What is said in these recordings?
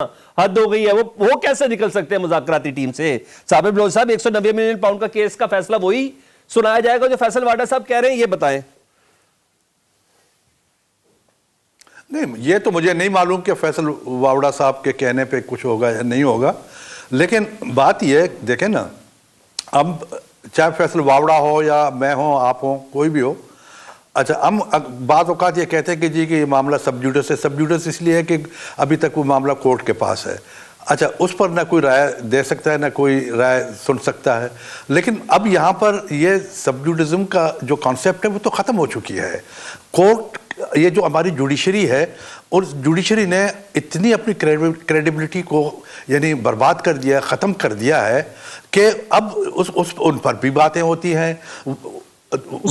حد ہو گئی ہے. وہ کیسے نکل سکتے ہیں مذاکراتی ٹیم سے؟ صابر بلوچ صاحب 190 ملین پاؤنڈ کا کیس کا فیصلہ وہی سنایا جائے گا جو فیصل واڈا صاحب کہہ رہے ہیں؟ یہ بتائیں. نہیں یہ تو مجھے نہیں معلوم کہ فیصل واوڑا صاحب کے کہنے پہ کچھ ہوگا یا نہیں ہوگا، لیکن بات یہ دیکھیں نا، اب چاہے فیصل واوڑا ہو یا میں ہوں آپ ہوں کوئی بھی ہو، اچھا ہم بعض اوقات یہ کہتے ہیں کہ جی کہ یہ معاملہ سب جوڈس ہے. سب جوڈس اس لیے ہے کہ ابھی تک وہ معاملہ کورٹ کے پاس ہے. اچھا اس پر نہ کوئی رائے دے سکتا ہے نہ کوئی رائے سن سکتا ہے، لیکن اب یہاں پر یہ سب جوڈزم کا جو کانسیپٹ ہے وہ تو ختم ہو چکی ہے. کورٹ، یہ جو ہماری جوڈیشری ہے، اور جوڈیشری نے اتنی اپنی کریڈیبلٹی کو یعنی برباد کر دیا، ختم کر دیا ہے کہ اب ان پر بھی باتیں ہوتی ہیں،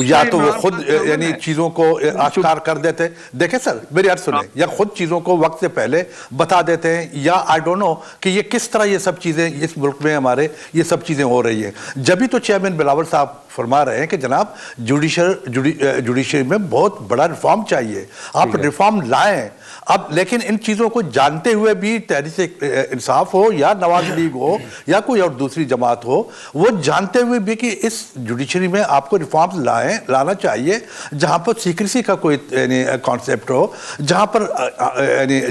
یا تو وہ خود یعنی چیزوں کو آشکار کر دیتے. دیکھیں سر میری عرض سنیں، یا خود چیزوں کو وقت سے پہلے بتا دیتے ہیں، یا آئی ڈونٹ نو کہ یہ کس طرح یہ سب چیزیں اس ملک میں ہمارے یہ سب چیزیں ہو رہی ہیں. جبھی تو چیئرمین بلاول صاحب فرما رہے ہیں کہ جناب جوڈیشری میں بہت بڑا ریفارم چاہیے، آپ ریفارم لائیں. اب لیکن ان چیزوں کو جانتے ہوئے بھی تحریک انصاف ہو یا نواز لیگ ہو یا کوئی اور دوسری جماعت ہو، وہ جانتے ہوئے بھی کہ اس جوڈیشری میں آپ کو ریفارمز لانا چاہیے جہاں پر سیکریسی کا کوئی کانسیپٹ ہو، جہاں پر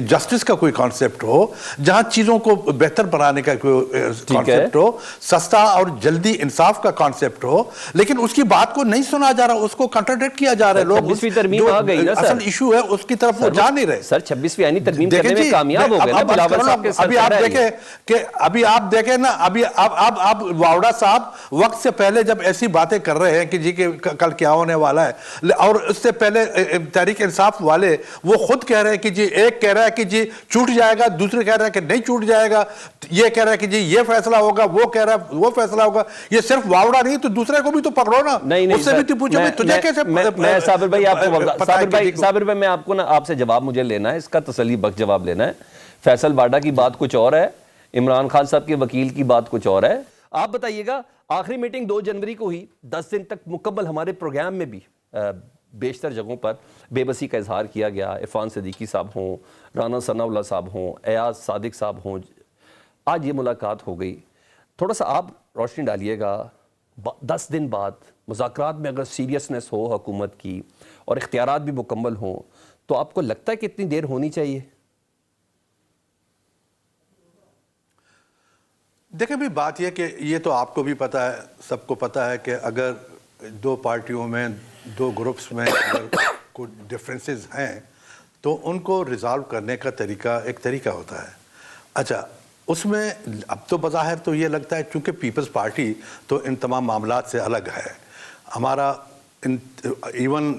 جسٹس کا کوئی کانسیپٹ ہو، جہاں چیزوں کو بہتر بنانے کا کوئی کانسیپٹ ہو، سستا اور جلدی انصاف کا کانسیپٹ ہو. لیکن اس کی بات کو نہیں سنا جا رہا، اس کو کنٹراڈکٹ کیا جا رہا ہے. لوگ ترمیم آ گئی نا سر، اصل ایشو ہے اس کی طرف وہ جا نہیں رہے. سر 26ویں آئینی ترمیم کرنے میں کامیاب ہو گئے نا بلاول صاحب کے ساتھ. ابھی آپ دیکھیں کہ ابھی آپ دیکھیں نا، ابھی اب واوڑا صاحب وقت سے پہلے جب ایسی باتیں کر رہے ہیں کہ جی کہ کل کیا ہونے والا ہے، اور اس سے پہلے تحریک انصاف والے وہ خود کہہ رہے ہیں کہ جی ایک کہہ رہا ہے کہ جی چھوٹ جائے گا، دوسرے کہہ رہا ہے کہ نہیں چھوٹ جائے گا، یہ کہہ رہا ہے کہ جی یہ فیصلہ ہوگا، وہ کہہ رہا ہے وہ فیصلہ ہوگا. یہ صرف واوڑا نہیں تو دوسرے کو بھی تو پکڑو نا، اس سے بھی تو پوچھو تجھے کیسے. میں صابر بھائی آپ کو نا آپ سے جواب مجھے لینا ہے، اس کا تسلی بخش جواب لینا ہے. فیصل واڈا کی بات کچھ اور ہے، عمران خان صاحب کے وکیل کی بات کچھ اور ہے. آپ بتائیے گا، آخری میٹنگ 2 جنوری کو ہوئی، 10 دن تک مکمل ہمارے پروگرام میں بھی بیشتر جگہوں پر بے بسی کا اظہار کیا گیا. عرفان صدیقی صاحب ہوں، رانا ثناء اللہ صاحب ہوں، ایاز صادق صاحب ہوں. آج یہ ملاقات ہو گئی، تھوڑا سا آپ روشنی ڈالیے گا. 10 دن بعد مذاکرات میں اگر سیریسنس ہو حکومت کی اور اختیارات بھی مکمل ہوں، تو آپ کو لگتا ہے کہ اتنی دیر ہونی چاہیے؟ دیکھیں بھی بات یہ کہ یہ تو آپ کو بھی پتا ہے، سب کو پتا ہے کہ اگر 2 پارٹیوں میں 2 گروپس میں اگر کوئی ڈفرینسز ہیں تو ان کو ریزالو کرنے کا طریقہ ایک طریقہ ہوتا ہے. اچھا اس میں اب تو بظاہر تو یہ لگتا ہے چونکہ پیپلز پارٹی تو ان تمام معاملات سے الگ ہے. ہمارا ایون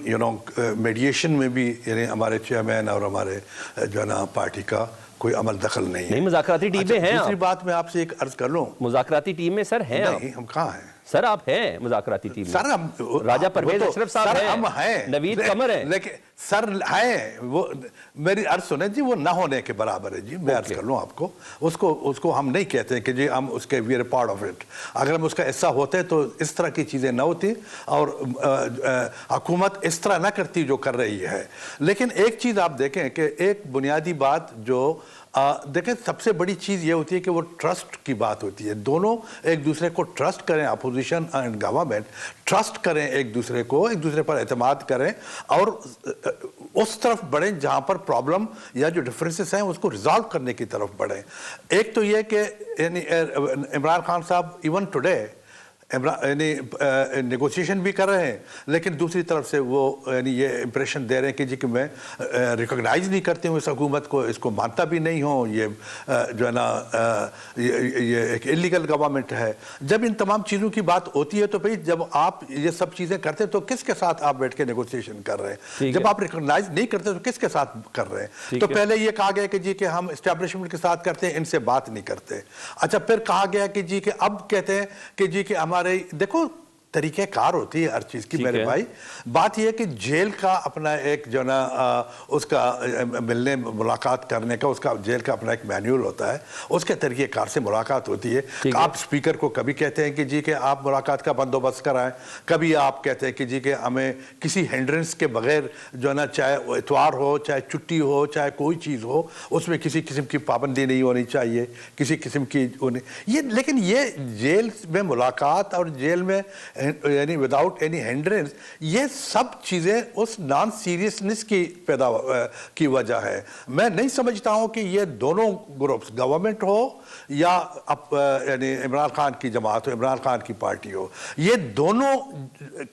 میڈیشن میں بھی یعنی ہمارے چیئرمین اور ہمارے جو ہے نا پارٹی کا کوئی عمل دخل نہیں ہے. مذاکراتی ٹیم میں ہیں. دوسری بات میں آپ سے ایک عرض کر لوں، مذاکراتی ٹیم میں سر ہیں آپ؟ نہیں ہم کہاں ہیں سر، آپ ہیں مذاکراتی ٹیم میں. سر ہم راجہ پرویز اشرف صاحب ہیں، ہم ہیں، نوید قمر ہیں. لیکن سر ہیں، وہ میری عرض سنیں جی، وہ نہ ہونے کے برابر ہے. جی میں عرض کر لوں آپ کو، اس کو ہم نہیں کہتے ہیں کہ جی ہم اس کے we are part of it. اگر ہم اس کا حصہ ہوتے تو اس طرح کی چیزیں نہ ہوتی اور حکومت اس طرح نہ کرتی جو کر رہی ہے. لیکن ایک چیز آپ دیکھیں کہ ایک بنیادی بات جو دیکھیں سب سے بڑی چیز یہ ہوتی ہے کہ وہ ٹرسٹ کی بات ہوتی ہے. دونوں ایک دوسرے کو ٹرسٹ کریں، اپوزیشن اینڈ گورنمنٹ ٹرسٹ کریں ایک دوسرے کو، ایک دوسرے پر اعتماد کریں اور اس طرف بڑھیں جہاں پر پرابلم یا جو ڈفرینسز ہیں اس کو ریزالو کرنے کی طرف بڑھیں. ایک تو یہ کہ عمران خان صاحب ایون ٹوڈے نیگوسیشن بھی کر رہے ہیں، لیکن دوسری طرف سے وہ یعنی یہ امپریشن دے رہے ہیں کہ جی کہ میں ریکگنائز نہیں کرتی ہوں اس حکومت کو، اس کو مانتا بھی نہیں ہوں، یہ جو ہے نا یہ ایک انلیگل گورنمنٹ ہے. جب ان تمام چیزوں کی بات ہوتی ہے تو بھئی جب آپ یہ سب چیزیں کرتے تو کس کے ساتھ آپ بیٹھ کے نیگوسیشن کر رہے ہیں؟ جب آپ ریکگنائز نہیں کرتے تو کس کے ساتھ کر رہے ہیں؟ تو پہلے یہ کہا گیا کہ جی کہ ہم اسٹیبلشمنٹ کے ساتھ کرتے ہیں، ان سے بات نہیں کرتے. اچھا پھر کہا گیا کہ جی کہ اب کہتے ہیں کہ جی کہ دیکھو طریقہ کار ہوتی ہے ہر چیز کی میرے بھائی. بات یہ ہے کہ جیل کا اپنا ایک جو نا اس کا ملنے ملاقات کرنے کا اس کا جیل کا اپنا ایک مینیول ہوتا ہے, اس کے طریقہ کار سے ملاقات ہوتی ہے. آپ اسپیکر کو کبھی کہتے ہیں کہ جی کہ آپ ملاقات کا بندوبست کرائیں, کبھی آپ کہتے ہیں کہ جی کہ ہمیں کسی ہینڈرنس کے بغیر جو ہے نا چاہے اتوار ہو چاہے چھٹی ہو چاہے کوئی چیز ہو اس میں کسی قسم کی پابندی نہیں ہونی چاہیے, کسی قسم کی یہ. لیکن یہ جیل میں ملاقات اور جیل میں یعنی وداؤٹ اینی ہینڈرنس, یہ سب چیزیں اس نان سیریسنس کی وجہ ہے. میں نہیں سمجھتا ہوں کہ یہ دونوں گروپس گورنمنٹ ہو یا یعنی عمران خان کی جماعت ہو, عمران خان کی پارٹی ہو, یہ دونوں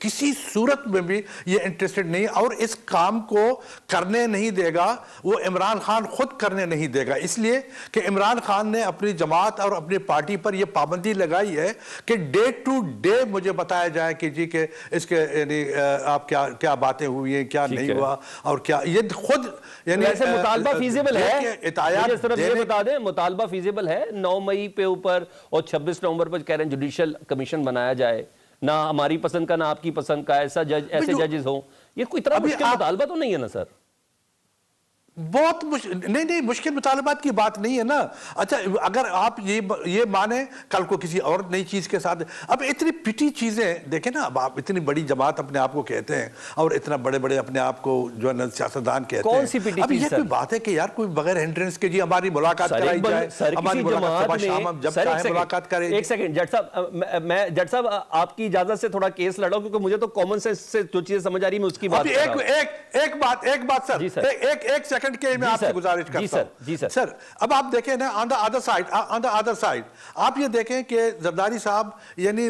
کسی صورت میں بھی یہ انٹرسٹڈ نہیں اور اس کام کو کرنے نہیں دے گا. وہ عمران خان خود کرنے نہیں دے گا, اس لیے کہ عمران خان نے اپنی جماعت اور اپنی پارٹی پر یہ پابندی لگائی ہے کہ ڈے ٹو ڈے مجھے بتایا جائے کہ جی کہ اس کے یعنی آپ کیا باتیں ہوئی ہیں, کیا نہیں ہوا, اور کیا یہ خود یعنی ویسے مطالبہ فیزیبل ہے. مجھے صرف یہ بتا دیں مطالبہ فیزیبل ہے 9 مئی پہ اوپر اور 26 نومبر پر کہہ رہے ہیں جوڈیشل کمیشن بنایا جائے, نہ ہماری پسند کا نہ آپ کی پسند کا, ایسے ججز ہوں. یہ کوئی اتنا مشکل مطالبہ تو نہیں ہے نا سر؟ بہت نہیں مشکل مطالبات کی بات نہیں ہے نا. اچھا اگر آپ یہ مانیں کل کو کسی اور نئی چیز کے ساتھ, اب اتنی پٹی چیزیں دیکھیں نا, اب آپ اتنی بڑی جماعت اپنے آپ کو کہتے ہیں اور اتنا بڑے بڑے اپنے آپ کو جو ہے نا سیاستدان کہتے ہیں. کون سی پٹی اب یہ کوئی بات ہے کہ یار کوئی بغیر ہینڈرنس کے جی ہماری ملاقات کرائی جائے, ہماری ملاقات شام ہم جب چاہیں ملاقات کریں. ایک سیکنڈ جٹ صاحب, میں جٹ صاحب آپ کی اجازت سے تھوڑا کیس لڑا کیونکہ مجھے تو کامن سینس سے جو چیزیں سمجھ آ رہی ہے میں اس کی بات کر رہا ہوں. ایک بات سر, ایک سیکنڈ کے میں آپ سے گزارش کرتا ہوں سر. اب آپ دیکھیں نا آن دا ادر سائڈ آپ یہ دیکھیں کہ زرداری صاحب یعنی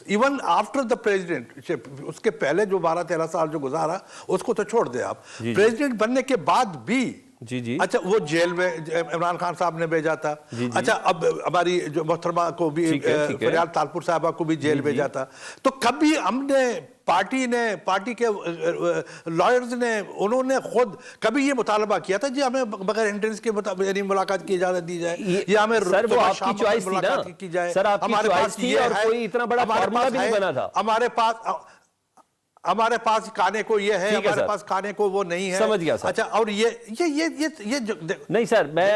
ایون آفٹر دا پریزیڈنٹ, اس کے پہلے جو 12-13 سال جو گزارا اس کو تو چھوڑ دیں آپ, پریزیڈنٹ بننے کے بعد بھی اچھا وہ جیل میں عمران خان صاحب نے بھیجا تھا. اچھا اب ہماری جو محترمہ کو بھی فریال تالپور صاحبہ کو بھی جیل بھیجا تھا. تو کبھی ہم نے پارٹی کے لائرز نے انہوں نے خود کبھی یہ مطالبہ کیا تھا جی ہمیں بغیر ہینڈرنس کے یعنی ملاقات کی اجازت دی جائے یا ہمیں سر وہ آپ کی چوائس تھی نا, کی جائے. سر آپ کی چوائس تھی اور کوئی اتنا بڑا فارمولا بھی نہیں بنا تھا. ہمارے پاس کھانے کو یہ ہے, ہمارے پاس کھانے کو وہ نہیں ہے. سمجھ گیا سر. اچھا اور یہ نہیں سر میں